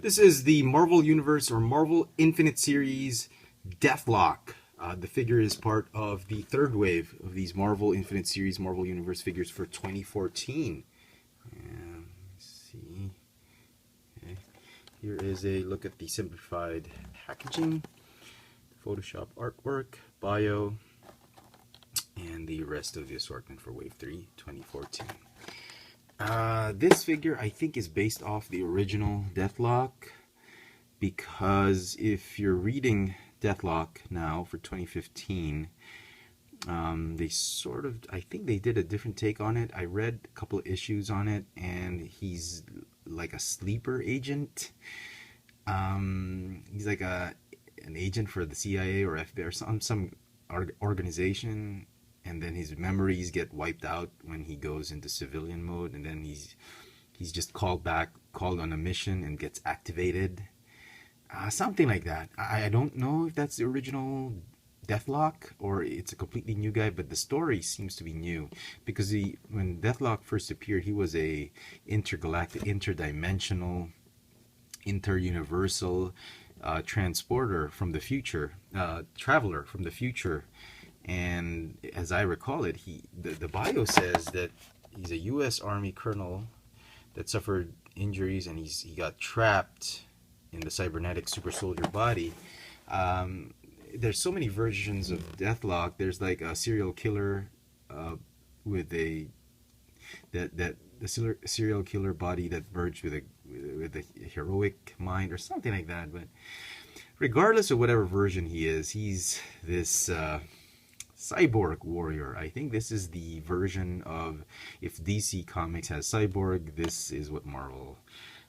This is the Marvel Universe or Marvel Infinite Series Deathlok. The figure is part of the third wave of these Marvel Infinite Series Marvel Universe figures for 2014. Let's see. Okay. Here is a look at the simplified packaging, Photoshop artwork, bio, and the rest of the assortment for Wave 3 2014. This figure I think is based off the original Deathlok, because if you're reading Deathlok now for 2015, they sort of, I think they did a different take on it. I read a couple of issues on it, and he's like a sleeper agent. He's like an agent for the CIA or FBI or some organization, and then his memories get wiped out when he goes into civilian mode, and then he's just called on a mission and gets activated. Something like that. I don't know if that's the original Deathlok or it's a completely new guy, but the story seems to be new, because when Deathlok first appeared, he was a intergalactic, interdimensional, interuniversal transporter from the future, traveler from the future. And as I recall it, the bio says that he's a U.S. Army colonel that suffered injuries, and he got trapped in the cybernetic super soldier body. There's so many versions of Deathlok. There's like a serial killer with the serial killer body that merged with a heroic mind or something like that. But regardless of whatever version he is, he's this cyborg warrior. I think this is the version of, if DC Comics has cyborg, this is what Marvel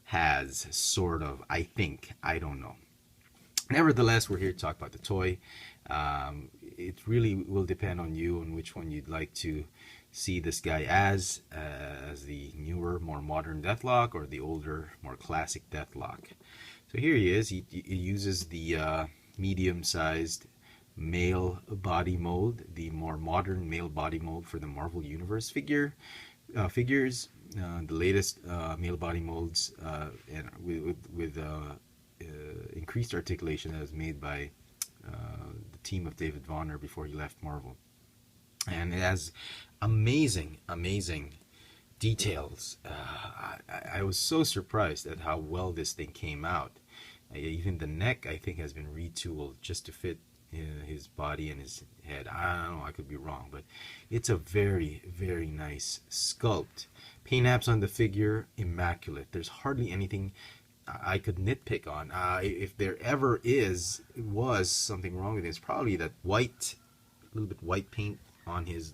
has, sort of. I think. I don't know. Nevertheless, we're here to talk about the toy. It really will depend on you on which one you'd like to see this guy as the newer, more modern Deathlok, or the older, more classic Deathlok. So here he is. He uses the medium-sized male body mold, the more modern male body mold for the Marvel Universe figures. The latest male body molds, and with increased articulation that was made by the team of David Vonner before he left Marvel. And it has amazing details. I was so surprised at how well this thing came out. Even the neck, I think, has been retooled just to fit his body and his head. I don't know, I could be wrong, but it's a very nice sculpt. Paint apps on the figure, immaculate. There's hardly anything I could nitpick on. If there ever was something wrong with it, it's probably that a little bit white paint on his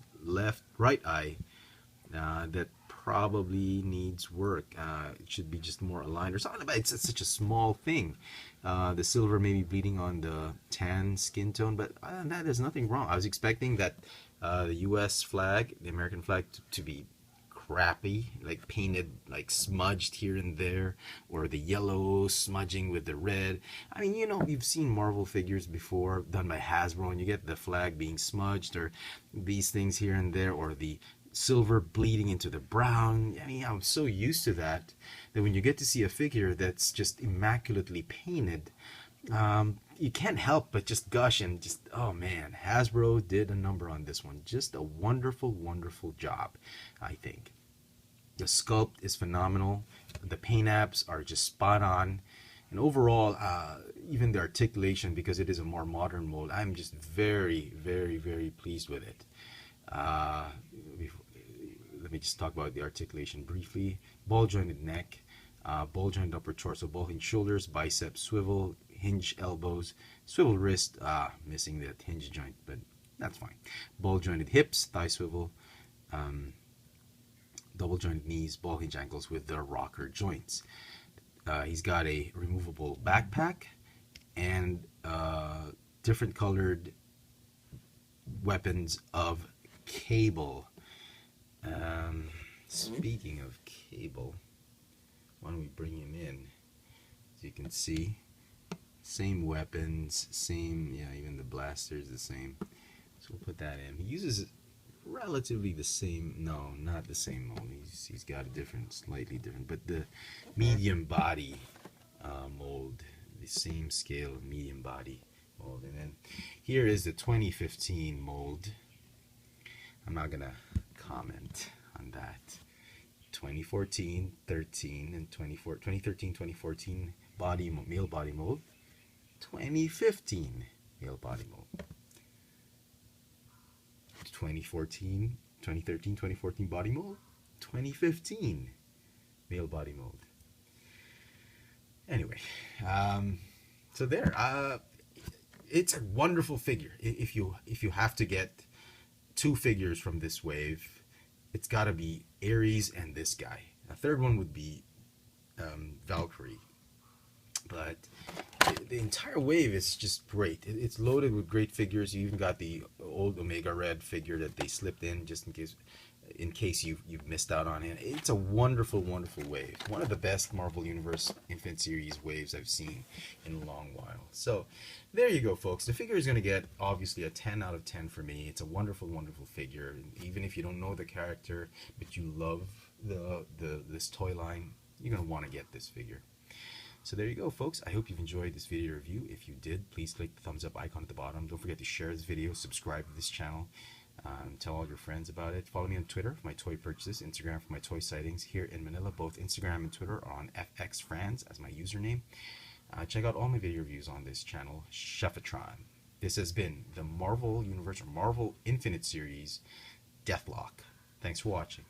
right eye that probably needs work. It should be just more aligned or something, but it's such a small thing. The silver may be bleeding on the tan skin tone, but other than that, there's nothing wrong. I was expecting that the US flag, the American flag, to be crappy, like painted, like smudged here and there, or the yellow smudging with the red. I mean, you've seen Marvel figures before done by Hasbro, and you get the flag being smudged, or these things here and there, or the silver bleeding into the brown. I mean, I'm so used to that when you get to see a figure that's just immaculately painted, you can't help but just gush and just, oh man, Hasbro did a number on this one. Just a wonderful job, I think. The sculpt is phenomenal. The paint apps are just spot on. And overall, even the articulation, because it is a more modern mold, I'm just very pleased with it. Let me just talk about the articulation briefly. Ball jointed neck, ball jointed upper torso, ball hinged shoulders, biceps swivel, hinge elbows, swivel wrist, missing that hinge joint, but that's fine. Ball jointed hips, thigh swivel, double jointed knees, ball hinge ankles with the rocker joints. He's got a removable backpack and different colored weapons of Cable. Speaking of Cable, why don't we bring him in? As you can see, same weapons, even the blaster's the same. So we'll put that in. He uses relatively the same, no, not the same mold. He's got a slightly different, but the medium body same scale medium body mold. And then here is the 2015 mold. I'm not gonna comment on that. 2014, 13, and 2013, 2014 male body mold. 2015 male body mold. 2013, 2014 body mold. 2015 male body mold. Anyway, so there. It's a wonderful figure. If you have to get two figures from this wave, it's got to be Ares and this guy. A third one would be Valkyrie. But the entire wave is just great. It's loaded with great figures. You even got the old Omega Red figure that they slipped in just in case you've missed out on it. It's a wonderful, wonderful wave. One of the best Marvel Universe Infinite Series waves I've seen in a long while. So there you go, folks. The figure is going to get obviously a 10 out of 10 for me. It's a wonderful, wonderful figure. Even if you don't know the character, but you love this toy line, you're going to want to get this figure. So there you go, folks. I hope you've enjoyed this video review. If you did, please click the thumbs up icon at the bottom. Don't forget to share this video, subscribe to this channel, tell all your friends about it. Follow me on Twitter for my toy purchases, Instagram for my toy sightings here in Manila. Both Instagram and Twitter are on FXFrans as my username. Check out all my video reviews on this channel, Chefatron. This has been the Marvel Universe or Marvel Infinite Series Deathlok. Thanks for watching.